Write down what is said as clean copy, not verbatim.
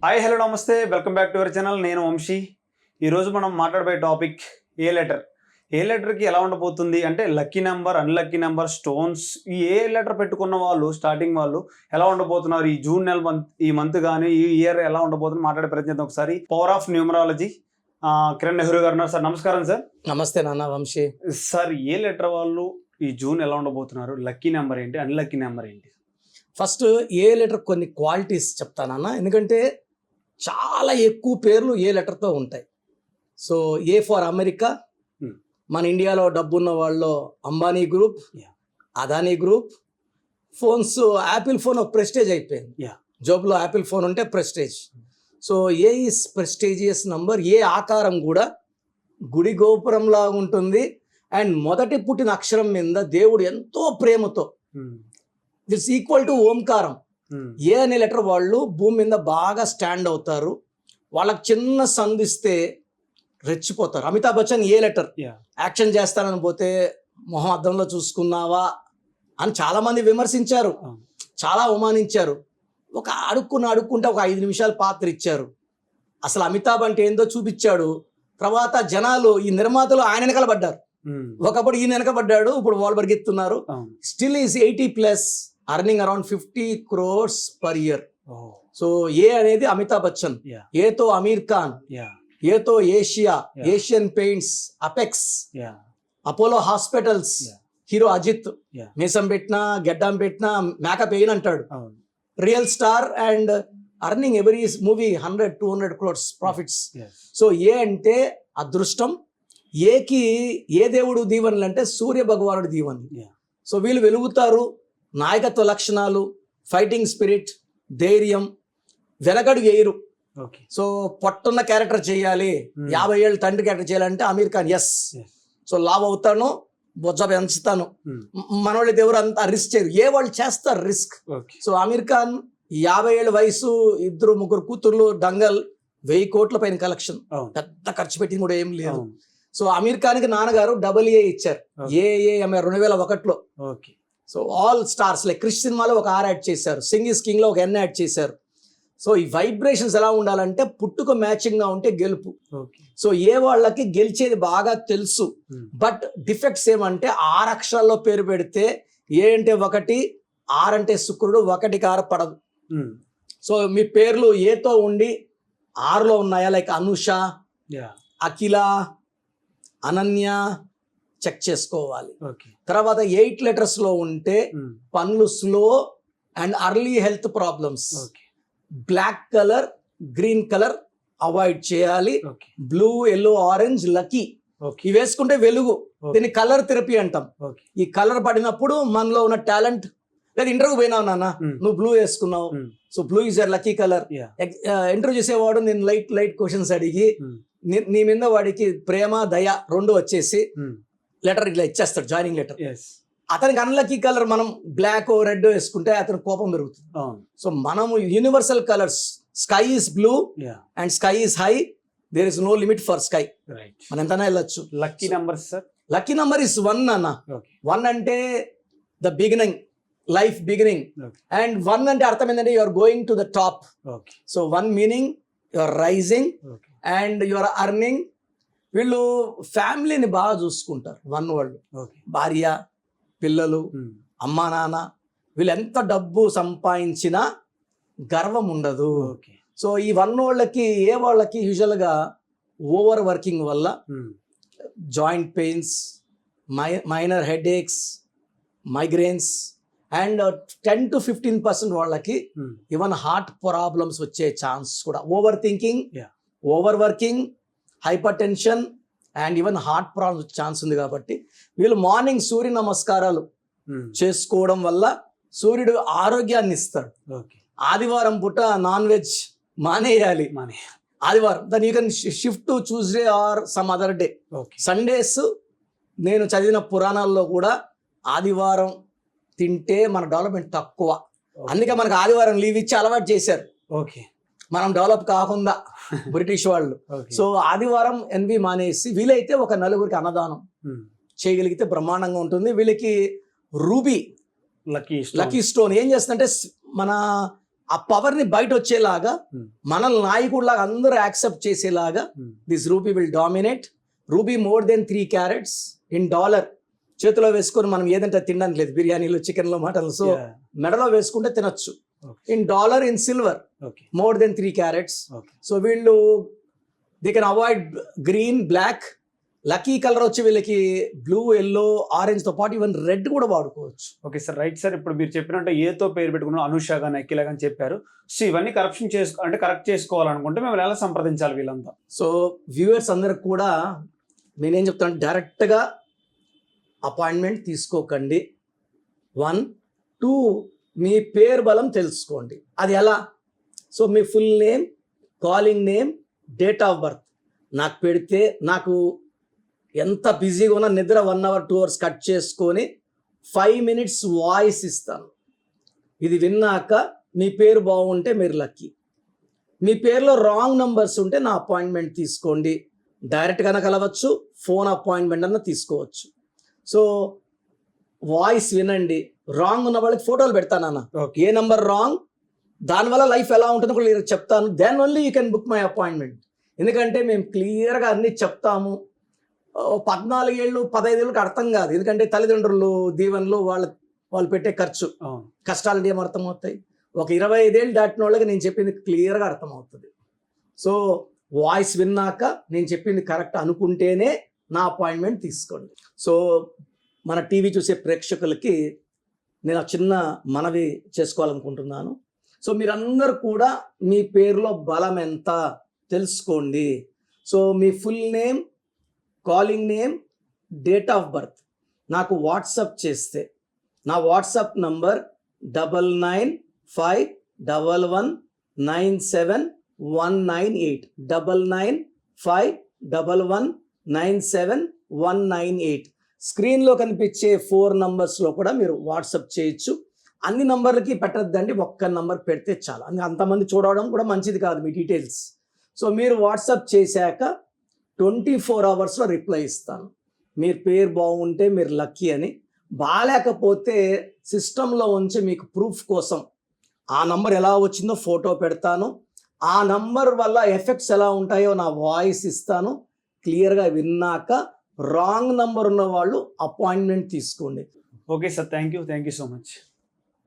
Hi hello నమస్తే, welcome back to our channel. నేను వంశీ. ఈరోజు మనం మాట్లాడబోయే టాపిక్ ఏ లెటర్. ఏ లెటర్కి ఎలా ఉండబోతుంది అంటే lucky number, unlucky number, stones. ఈ ఏ లెటర్ పెట్టుకున్న వాళ్ళు స్టార్టింగ్ వాళ్ళు ఎలా ఉండబోతున్నారు, ఈ జూన్ నెల ఈ మంత్ కానీ ఈ ఇయర్ ఎలా ఉండబోతుంది మాట్లాడే ప్రయత్నిద్దాం ఒకసారి. Power of numerology Kiran Nehru గారు ఉన్నారు సార్. నమస్కారం సార్. నమస్తే నాన్న వంశీ. సార్, ఏ లెటర్ వాళ్ళు ఈ జూన్ ఎలా ఉండబోతున్నారు, లక్కీ నెంబర్ ఏంటి, అన్లక్కీ నెంబర్ ఏంటి? ఫస్ట్ ఏ లెటర్ కొన్ని క్వాలిటీస్ చెప్తానన్న, ఎందుకంటే చాలా ఎక్కువ పేర్లు ఏ లెటర్తో ఉంటాయి. సో ఏ ఫర్ అమెరికా, మన ఇండియాలో డబ్బున్న వాళ్ళు Ambani group, Adani group. Phones, Apple phone ఒక ప్రెస్టేజ్ అయిపోయింది. జోబులో యాపిల్ ఫోన్ ఉంటే prestige. So A is prestigious number. A ఆకారం కూడా గుడి గోపురంలా ఉంటుంది. అండ్ మొదటి పుట్టిన అక్షరం మీద దేవుడు ఎంతో ప్రేమతో, ఇట్స్ ఈక్వల్ టు ఓంకారం. ఏ అనే లెటర్ వాళ్ళు భూమి మీద బాగా స్టాండ్ అవుతారు. వాళ్ళకి చిన్న సంధిస్తే రెచ్చిపోతారు. అమితాబ్ బచ్చన్ ఏ లెటర్. యాక్షన్ చేస్తానని పోతే మొహం అద్దంలో చూసుకున్నావా అని చాలా మంది విమర్శించారు, చాలా అవమానించారు. ఒక అడుక్కుంటే ఒక 5 నిమిషాలు పాత్ర ఇచ్చారు. అసలు అమితాబ్ అంటే ఏందో చూపించాడు. తర్వాత జనాలు, ఈ నిర్మాతలు ఆయన వెనకాల పడ్డారు. ఒకప్పుడు ఈయన వెనకబడ్డాడు, ఇప్పుడు వాళ్ళు పరిగెత్తున్నారు. Still is 80+ earning around 50 crores per year. So A అనేది అమితాబ్ బచ్చన్, ఏతో అమీర్ ఖాన్, ఏతో Asia, Asian Paints, Apex, Apollo Hospitals, hero Ajith. మీసం పెట్టినా గెడ్డం పెట్టినా మేకప్ వేయని అంటాడు. Real star and earning every movie 100-200 crores profits. So A అంటే అదృష్టం. ఏకి ఏ దేవుడు దీవెనలు అంటే సూర్య భగవానుడు దీవెనలు. సో వీళ్ళు వెలుగుతారు. నాయకత్వ లక్షణాలు, ఫైటింగ్ స్పిరిట్, ధైర్యం, వెనకడు వేయరు. సో పొట్టున్న క్యారెక్టర్ చేయాలి, 50 ఏళ్ళు తండ్రి క్యారెక్టర్ చేయాలంటే అమీర్ ఖాన్ ఎస్. సో లావ్ అవుతాను, బొజ్జ పెంచుతాను. మనోళ్ళు ఎవరు అంత రిస్క్ చేయరు. ఏ వాళ్ళు చేస్తారు రిస్క్. సో అమీర్ ఖాన్ 50 ఏళ్ళ వయసు, 2-3 కూతుర్లు, డంగల్, 1000 కోట్ల పైన కలెక్షన్, పెద్ద ఖర్చు పెట్టింది కూడా ఏం లేదు. సో అమీర్ ఖాన్కి నాన్నగారు AA ఇచ్చారు, AAMA 2001లో. So all stars like Krrish సినిమాలో ఒక R యాడ్ చేశారు, సింగ్ ఇస్ కింగ్ లో ఒక N యాడ్ చేశారు. సో ఈ వైబ్రేషన్స్ ఎలా ఉండాలంటే పుట్టుక మ్యాచింగ్ గా ఉంటే గెలుపు. సో ఏ వాళ్ళకి గెలిచేది బాగా తెలుసు. బట్ డిఫెక్ట్స్ ఏమంటే 6 అక్షరాల్లో పేరు పెడితే ఏ అంటే 1, R అంటే శుక్రుడు, 1కి 6 పడదు. సో మీ పేర్లు ఏతో ఉండి 6లో ఉన్నాయా, లైక్ అనుష, అఖిల, అనన్య, చెక్ చేసుకోవాలి. తర్వాత 8 letters లో ఉంటే పనులు slow and early health problems. Black colour, green colour avoid చేయాలి. Blue, yellow, orange lucky. ఇవి వేసుకుంటే వెలుగు. దీన్ని కలర్ థెరపీ అంటాం. ఈ కలర్ పడినప్పుడు మనలో ఉన్న టాలెంట్, లేదా ఇంటర్వ్యూ పోయినావు నాన్న, నువ్వు బ్లూ వేసుకున్నావు, so blue is your lucky colour. Interview చేసేవాడు నేను లైట్ క్వశ్చన్స్ అడిగి నీ మీద వాడికి ప్రేమ, దయ 2 వచ్చేసి లెటర్ ఇట్లా ఇచ్చేస్తాడు, జాయినింగ్ లెటర్. అతనికి అన్లక్కీ కలర్ మనం బ్లాక్, రెడ్ వేసుకుంటే అతని కోపం పెరుగుతుంది. సో మనము universal colours, sky is blue and sky is high, there is no limit for sky. మనం ఎంతైనా వెళ్ళొచ్చు. Lucky number sir, lucky number is 1 అన్న. 1 అంటే the beginning, life beginning. And 1 అంటే అర్థం ఏంటంటే you are going to the top. So 1 meaning you are rising and you are earning. వీళ్ళు ఫ్యామిలీని బాగా చూసుకుంటారు. 1 వాళ్ళు భార్య, పిల్లలు, అమ్మా నాన్న, వీళ్ళు ఎంత డబ్బు సంపాదించినా గర్వం ఉండదు. సో ఈ 1 వాళ్ళకి, ఏ వాళ్ళకి యూజువల్గా ఓవర్ వర్కింగ్ వల్ల joint pains, minor headaches, migraines and 10-15% వాళ్ళకి ఈవెన్ హార్ట్ ప్రాబ్లమ్స్ వచ్చే ఛాన్స్ కూడా. Overthinking, overworking, hypertension and even heart problems chance ఉంది. కాబట్టి వీళ్ళు మార్నింగ్ సూర్య నమస్కారాలు చేసుకోవడం వల్ల సూర్యుడు ఆరోగ్యాన్ని ఇస్తాడు. ఆదివారం పూట నాన్ వెజ్ మానేయాలి. ఆదివారం దాని you can shift to Tuesday or some other day. Sundays నేను చదివిన పురాణాల్లో కూడా ఆదివారం తింటే మన డెవలప్మెంట్ తక్కువ, అందుకే మనకు ఆదివారం లీవ్ ఇచ్చి అలవాటు చేశారు. మనం డెవలప్ కాకుండా బ్రిటిష్ వాళ్ళు. సో ఆదివారం ఎన్వి మానేసి వీలైతే ఒక 4గురికి అన్నదానం చేయగలిగితే బ్రహ్మాండంగా ఉంటుంది. వీళ్ళకి రూబీ, లక్కీ స్టోన్ ఏం చేస్తుందంటే మన ఆ పవర్ని బయట వచ్చేలాగా Hmm. మనల్ని నాయకుడిలాగా అందరూ యాక్సెప్ట్ చేసేలాగా Hmm. This ruby will dominate. Ruby more than 3 carats in dollar. చేతిలో వేసుకొని మనం ఏదంటే తినడానికి లేదు, బిర్యానీలు, చికెన్లు, మటన్లు. So Yeah. మెడలో వేసుకుంటే తినొచ్చు. Okay. In dollar, in silver, Okay. More than 3 carats. Okay. So వీళ్ళు they can avoid green, black. Lucky colour వచ్చి వీళ్ళకి బ్లూ, ఎల్లో, ఆరెంజ్తో పాటు ఈవెన్ రెడ్ కూడా వాడుకోవచ్చు. Okay sir, right sir. ఇప్పుడు మీరు చెప్పినట్టు ఏతో పేరు పెట్టుకున్నాం, అనుష కానీ అఖిల కానీ చెప్పారు. సో ఇవన్నీ కరెక్ట్ చేసుకోవాలనుకుంటే మేము ఎలా సంప్రదించాలి వీళ్ళంతా? సో వ్యూవర్స్ అందరికి కూడా నేనేం చెప్తాను, డైరెక్ట్గా అపాయింట్మెంట్ తీసుకోకండి. 1, 2 మీ పేరు బలం తెలుసుకోండి. అది ఎలా? So me full name, calling name, date of birth నాకు పెడితే, నాకు ఎంత బిజీగా ఉన్నా నిద్ర 1 hour 2 hours కట్ చేసుకొని 5 minutes వాయిస్ ఇస్తాను. ఇది విన్నాక మీ పేరు బాగుంటే మీరు లక్కీ. మీ పేరులో రాంగ్ నంబర్స్ ఉంటే నా అపాయింట్మెంట్ తీసుకోండి. డైరెక్ట్గానే కలవచ్చు, ఫోన్ అపాయింట్మెంట్ అన్న తీసుకోవచ్చు. సో వాయిస్ వినండి. రాంగ్ ఉన్న వాళ్ళకి ఫోటోలు పెడతానన్న, ఏ నంబర్ రాంగ్, దానివల్ల లైఫ్ ఎలా ఉంటుందో కూడా నేను చెప్తాను. Then only you can book my appointment. ఎందుకంటే మేము క్లియర్గా అన్నీ చెప్తాము. 14 ఏళ్ళు 15 ఏళ్ళకి అర్థం కాదు, ఎందుకంటే తల్లిదండ్రులు దీవెనలు వాళ్ళు పెట్టే ఖర్చు, కష్టాలు ఏం అర్థమవుతాయి. ఒక 25 ఏళ్ళు దాటిన వాళ్ళకి నేను చెప్పింది క్లియర్గా అర్థమవుతుంది. సో వాయిస్ విన్నాక నేను చెప్పింది కరెక్ట్ అనుకుంటేనే నా అపాయింట్మెంట్ తీసుకోండి. సో మన టీవీ చూసే ప్రేక్షకులకి నేను ఒక చిన్న మనవి చేసుకోవాలనుకుంటున్నాను. సో మీరందరూ కూడా మీ పేరులో బలం ఎంత తెలుసుకోండి. So me full name, calling name, date of birth నాకు వాట్సాప్ చేస్తే, నా వాట్సాప్ నంబర్ 9951197198 9951197198. స్క్రీన్లో కనిపించే 4 నంబర్స్లో కూడా మీరు వాట్సాప్ చేయొచ్చు. అన్ని నంబర్లకి పెట్టద్దండి, ఒక్క నంబర్ పెడితే చాలా. అంతమంది చూడడం కూడా మంచిది కాదు మీ డీటెయిల్స్. సో మీరు వాట్సాప్ చేశాక 24 hours రిప్లై ఇస్తాను. మీరు పేరు బాగుంటే మీరు లక్కీ అని, బాగాలేకపోతే సిస్టంలో ఉంచి మీకు ప్రూఫ్ కోసం ఆ నంబర్ ఎలా వచ్చిందో ఫోటో పెడతాను. ఆ నంబర్ వల్ల ఎఫెక్ట్స్ ఎలా ఉంటాయో నా వాయిస్ ఇస్తాను. క్లియర్గా విన్నాక రాంగ్ నంబర్ ఉన్న వాళ్ళు అపాయింట్మెంట్ తీసుకోండి. Okay sir, thank you so much.